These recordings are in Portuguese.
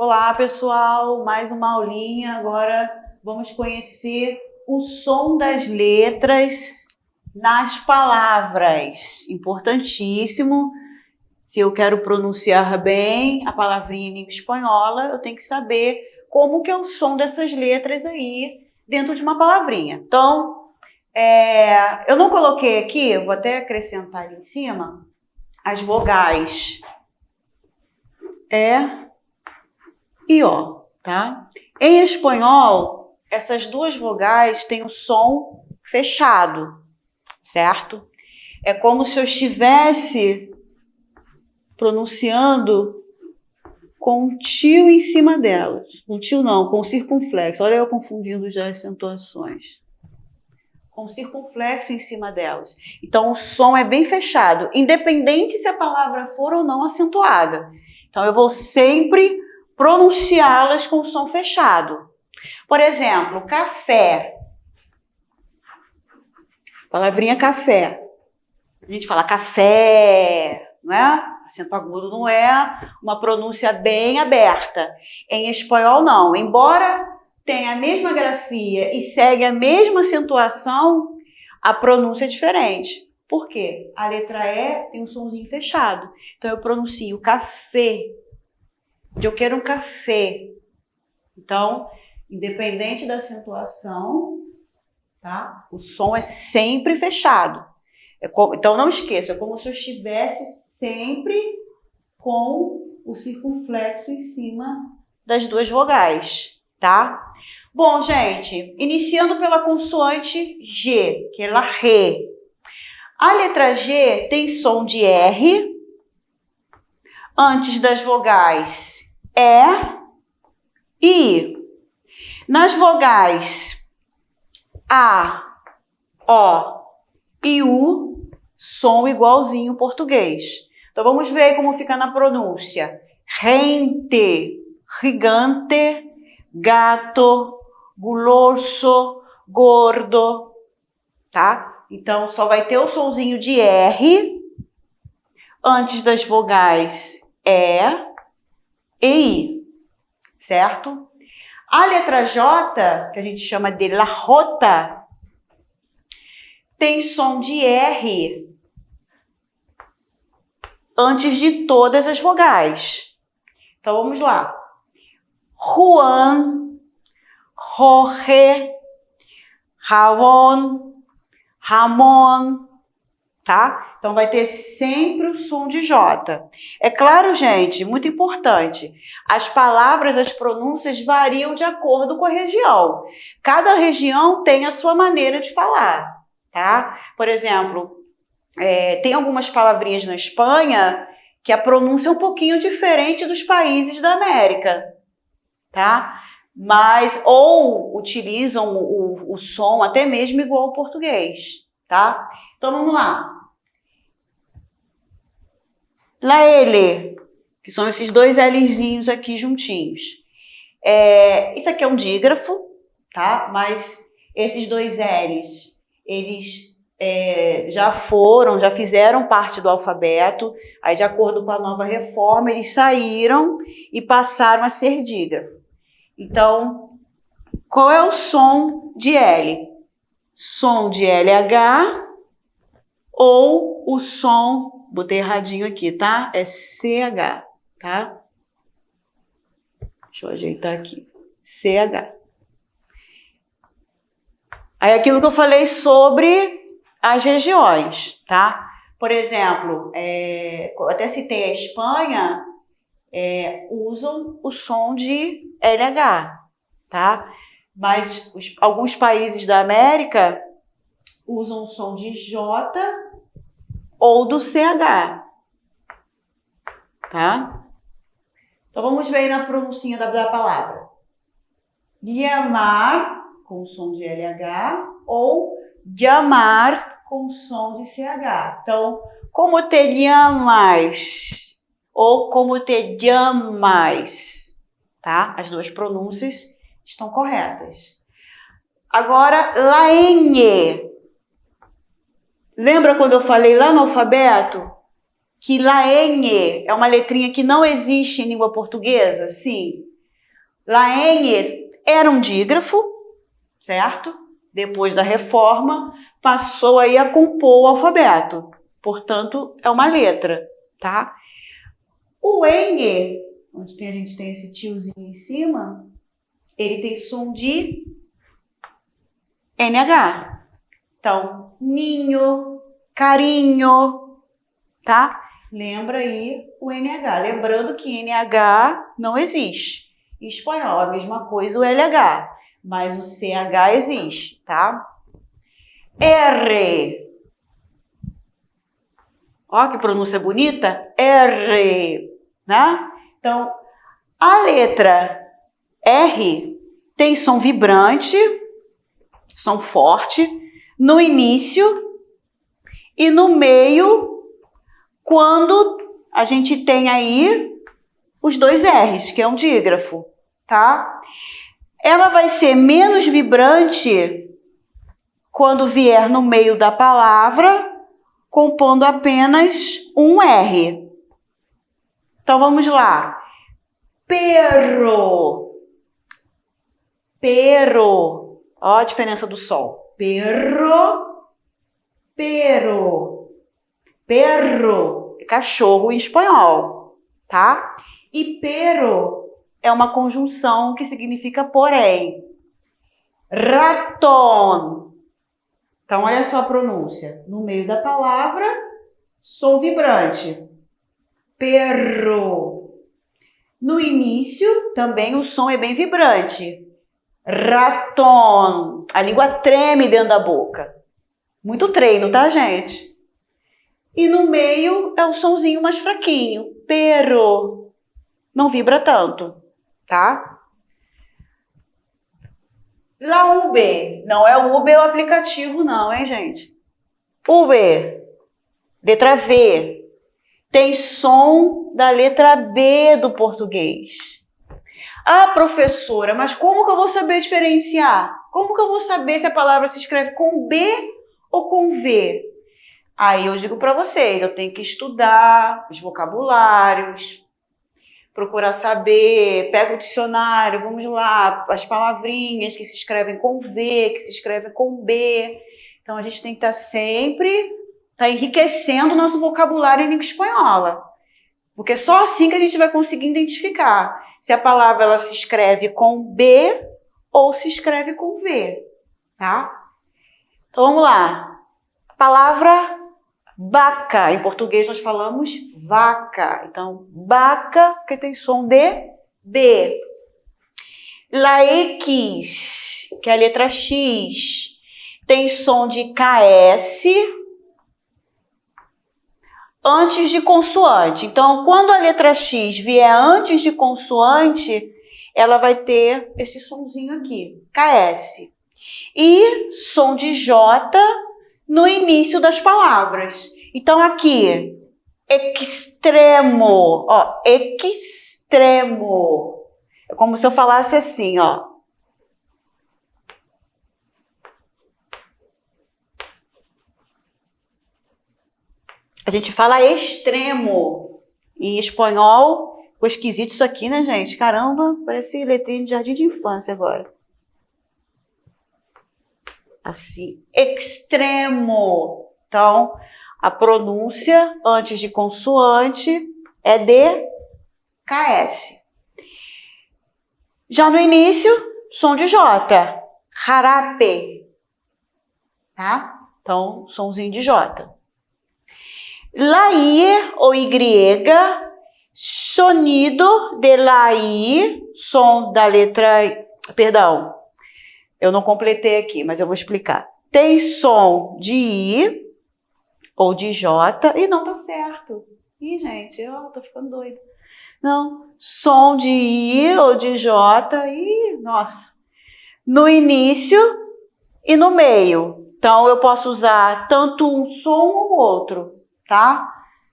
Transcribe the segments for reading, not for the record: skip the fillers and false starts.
Olá, pessoal, mais uma aulinha. Agora vamos conhecer o som das letras nas palavras. Importantíssimo. Se eu quero pronunciar bem a palavrinha em língua espanhola, eu tenho que saber como que é o som dessas letras aí dentro de uma palavrinha. Então, eu não coloquei aqui, eu vou até acrescentar ali em cima, as vogais E e O, tá? Em espanhol, essas duas vogais têm o som fechado, certo? É como se eu estivesse pronunciando com um tio em cima delas. Com tio não, com circunflexo. Olha eu confundindo já as acentuações. Com circunflexo em cima delas. Então, o som é bem fechado, independente se a palavra for ou não acentuada. Então, eu vou sempre pronunciá-las com o som fechado. Por exemplo, café. Palavrinha café. A gente fala café, não é? Acento agudo não é uma pronúncia bem aberta. Em espanhol, não. Embora tenha a mesma grafia e segue a mesma acentuação, a pronúncia é diferente. Por quê? A letra E tem um sonzinho fechado. Então, eu pronuncio café. Eu quero um café. Então, independente da acentuação, tá? O som é sempre fechado. Então, não esqueça, é como se eu estivesse sempre com o circunflexo em cima das duas vogais, tá? Bom, gente, iniciando pela consoante G, que é la Ré. A letra G tem som de R antes das vogais E e I. Nas vogais A, O e U, som igualzinho ao português. Então, vamos ver como fica na pronúncia. Gente, gigante, gato, guloso, gordo, tá? Então, só vai ter o sonzinho de R antes das vogais E I, certo? A letra J, que a gente chama de la Jota, tem som de R antes de todas as vogais. Então, vamos lá. Juan, Jorge, Ramon, Ramon, tá? Então, vai ter sempre o som de J. É claro, gente, muito importante, as palavras, as pronúncias variam de acordo com a região. Cada região tem a sua maneira de falar, tá? Por exemplo, tem algumas palavrinhas na Espanha que a pronúncia é um pouquinho diferente dos países da América, tá? Mas, ou utilizam o som até mesmo igual ao português, tá? Então, vamos lá. La L, que são esses dois Lzinhos aqui juntinhos. Isso aqui é um dígrafo, tá? Mas esses dois L's, eles já fizeram parte do alfabeto, aí de acordo com a nova reforma, eles saíram e passaram a ser dígrafo. Então, qual é o som de L? Som de LH ou o som, botei erradinho aqui, tá? É CH, tá? Deixa eu ajeitar aqui. CH. Aí aquilo que eu falei sobre as regiões, tá? Por exemplo, até citei a Espanha, usam o som de LH, tá? Mas alguns países da América usam o som de J ou do CH, tá? Então, vamos ver aí na pronúncia da palavra. Llamar, com o som de LH, ou llamar, com som de CH. Então, como te llamas ou como te llamas, tá? As duas pronúncias estão corretas. Agora, la ñ. Lembra quando eu falei lá no alfabeto que la ñ é uma letrinha que não existe em língua portuguesa? Sim. Laenge era um dígrafo, certo? Depois da reforma, passou aí a compor o alfabeto. Portanto, é uma letra, tá? O enge, onde a gente tem esse tiozinho em cima, ele tem som de NH. Então, ninho, carinho, tá? Lembra aí o NH. Lembrando que NH não existe. Em espanhol, a mesma coisa o LH, mas o CH existe, tá? R. Ó, que pronúncia bonita. R, né? Então, a letra R tem som vibrante, som forte, no início e no meio, quando a gente tem aí os dois R's, que é um dígrafo, tá? Ela vai ser menos vibrante quando vier no meio da palavra, compondo apenas um R. Então, vamos lá. Perro. Perro. Ó a diferença do som. Perro. Perro. Perro. Cachorro em espanhol, tá? E pero é uma conjunção que significa porém. Raton. Então, olha só a pronúncia. No meio da palavra, som vibrante. Perro. No início, também o som é bem vibrante. Raton. A língua treme dentro da boca. Muito treino, tá, gente? E no meio é o sonzinho mais fraquinho. Pero. Não vibra tanto, tá? La Uber. Não é o Uber o aplicativo, não, hein, gente? Uber. Letra V. Tem som da letra B do português. Ah, professora, mas como que eu vou saber diferenciar? Como que eu vou saber se a palavra se escreve com B ou com V? Aí eu digo para vocês, eu tenho que estudar os vocabulários, procurar saber, pega o dicionário, vamos lá, as palavrinhas que se escrevem com V, que se escrevem com B. Então, a gente tem que estar sempre enriquecendo o nosso vocabulário em língua espanhola. Porque só assim que a gente vai conseguir identificar se a palavra ela se escreve com B ou se escreve com V, tá? Então, vamos lá. A palavra vaca. Em português nós falamos vaca. Então, vaca, que tem som de B. La X, que é a letra X, tem som de KS antes de consoante. Então, quando a letra X vier antes de consoante, ela vai ter esse sonzinho aqui, KS. E som de J no início das palavras. Então, aqui, extremo, ó, extremo. É como se eu falasse assim, ó. A gente fala extremo. Em espanhol, ficou esquisito isso aqui, né, gente? Caramba, parece letrinha de jardim de infância agora. Assim, extremo. Então, a pronúncia antes de consoante é de KS. Já no início, som de J. Jarape. Tá? Então, somzinho de J. La I ou Y, sonido de la I, som da letra... Perdão, eu não completei aqui, mas eu vou explicar. Tem som de I ou de J, e não tá certo. Ih, gente, eu tô ficando doida. Não, som de I ou de J, e nossa. No início e no meio. Então, eu posso usar tanto um som ou outro, tá?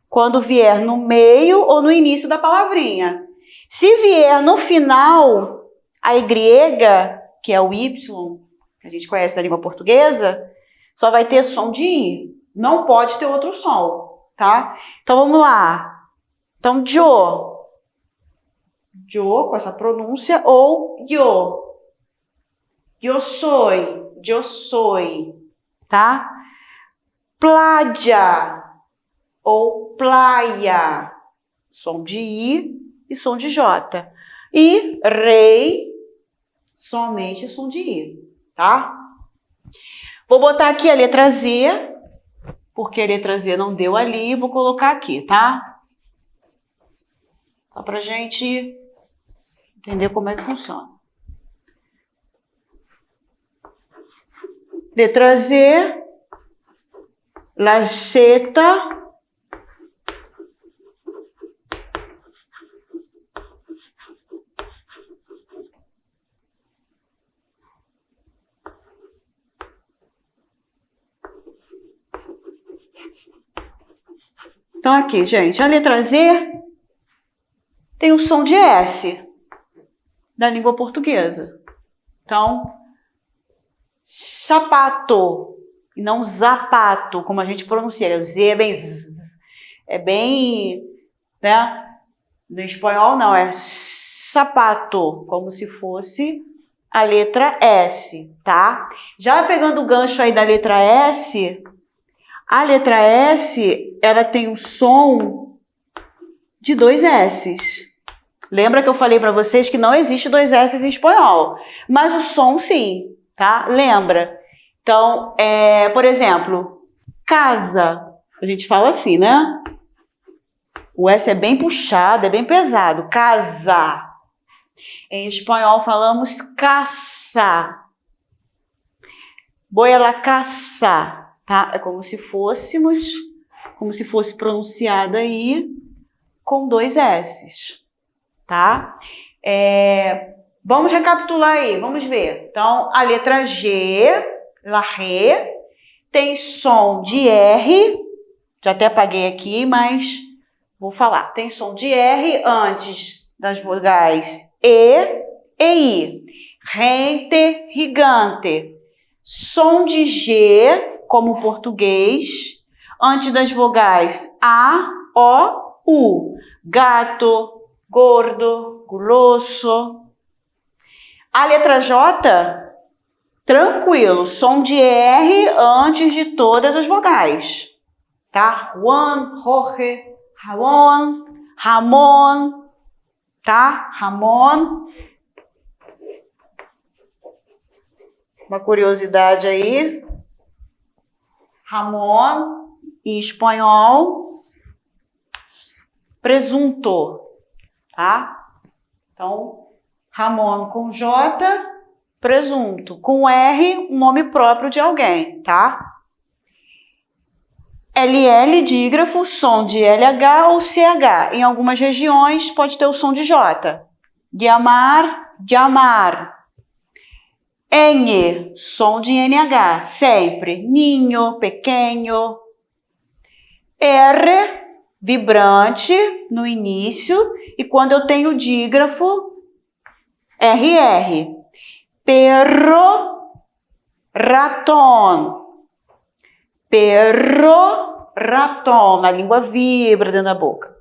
Quando vier no meio ou no início da palavrinha. Se vier no final, a Y, que é o Y, que a gente conhece da língua portuguesa, só vai ter som de I. Não pode ter outro som, tá? Então, vamos lá. Então, yo. yo, com essa pronúncia, ou yo soy, tá? Playa ou playa, som de I e som de J. E rei, somente som de I, tá? Vou botar aqui a letra Z, porque a letra Z não deu ali, vou colocar aqui, tá? Só pra gente entender como é que funciona. Letra Z, la Z, então aqui, gente, a letra Z tem o som de S da língua portuguesa. Então, sapato e não zapato, como a gente pronuncia. O Z é bem, né? No espanhol não, é sapato, como se fosse a letra S, tá? Já pegando o gancho aí da letra S, a letra S, ela tem um som de 2 S's. Lembra que eu falei para vocês que não existe 2 S's em espanhol, mas o som sim, tá? Lembra? Então, por exemplo, casa, a gente fala assim, né? O S é bem puxado, é bem pesado, casa. Em espanhol falamos caça. Voy a la casa, tá? É como se fosse pronunciado aí com 2 S's, tá? Vamos recapitular aí, vamos ver. Então, a letra G, la G, tem som de R, já até apaguei aqui, mas vou falar. Tem som de R antes das vogais E I. Gente, gigante. Som de G, como português, antes das vogais A, O, U. Gato, gordo, guloso. A letra J, tranquilo, som de R antes de todas as vogais. Tá? Juan, Jorge, Ramon, Ramon, tá? Ramon. Uma curiosidade aí. Ramon, em espanhol, presunto, tá? Então, Ramon com J, presunto. Com R, um nome próprio de alguém, tá? LL, dígrafo, som de LH ou CH. Em algumas regiões pode ter o som de J. Llamar, llamar. N, som de NH, sempre. Ninho, pequeno. R, vibrante no início. E quando eu tenho dígrafo, RR. Perro, ratón. Perro, ratón. A língua vibra dentro da boca.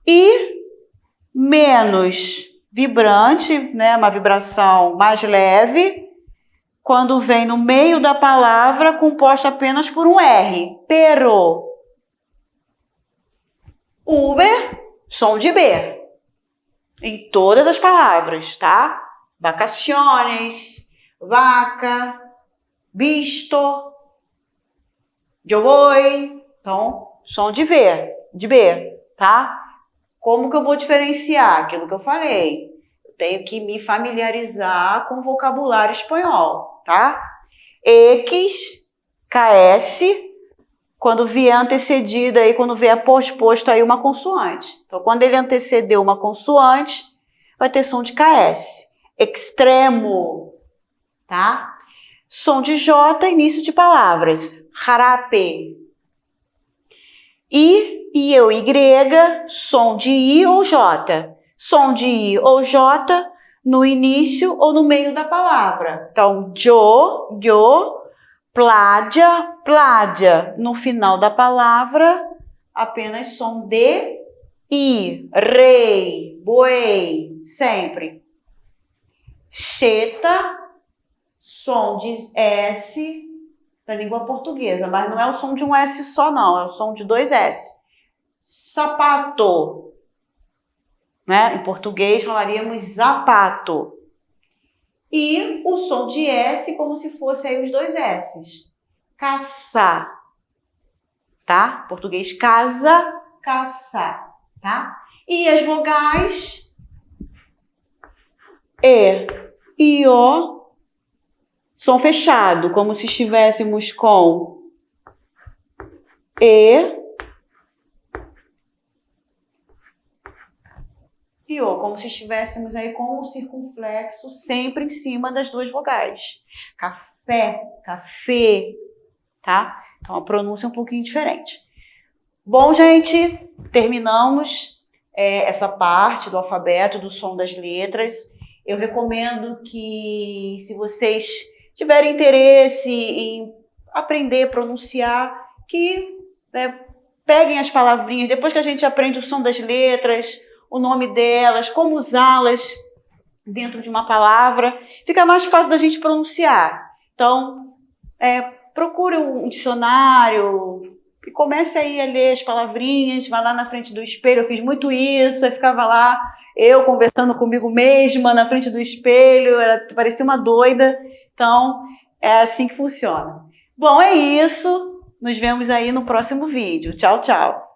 E menos vibrante, né? Uma vibração mais leve, quando vem no meio da palavra composta apenas por um R. Pero. Uber, som de B. Em todas as palavras, tá? Vacaciones, vaca, visto, yo voy. Então, som de B, tá? Como que eu vou diferenciar? Aquilo que eu falei. Eu tenho que me familiarizar com o vocabulário espanhol, tá? X, KS, quando vier antecedido aí, quando vier posposto aí uma consoante. Então, quando ele antecedeu uma consoante, vai ter som de KS. Extremo, tá? Som de J, início de palavras. Jarape. I eu, Y, som de I ou J. Som de I ou J no início ou no meio da palavra. Então, yo, playa. No final da palavra, apenas som de I, rei, boi, sempre. Cheta, som de S da língua portuguesa, mas não é o som de um S só não, é o som de 2 S. Sapato, né? Em português falaríamos zapato. E o som de S como se fosse aí os 2 S's. Caçar, tá? Português casa, caçar, tá? E as vogais E, I, O, som fechado, como se estivéssemos com E, I, O, como se estivéssemos aí com o circunflexo sempre em cima das 2 vogais. Café, café, tá? Então a pronúncia é um pouquinho diferente. Bom, gente, terminamos essa parte do alfabeto, do som das letras. Eu recomendo que, se vocês tiverem interesse em aprender a pronunciar, que peguem as palavrinhas, depois que a gente aprende o som das letras, o nome delas, como usá-las dentro de uma palavra, fica mais fácil da gente pronunciar. Então, procure um dicionário e comece aí a ler as palavrinhas, vá lá na frente do espelho. Eu fiz muito isso, eu ficava lá, eu conversando comigo mesma na frente do espelho, parecia uma doida. Então, é assim que funciona. Bom, é isso. Nos vemos aí no próximo vídeo. Tchau, tchau.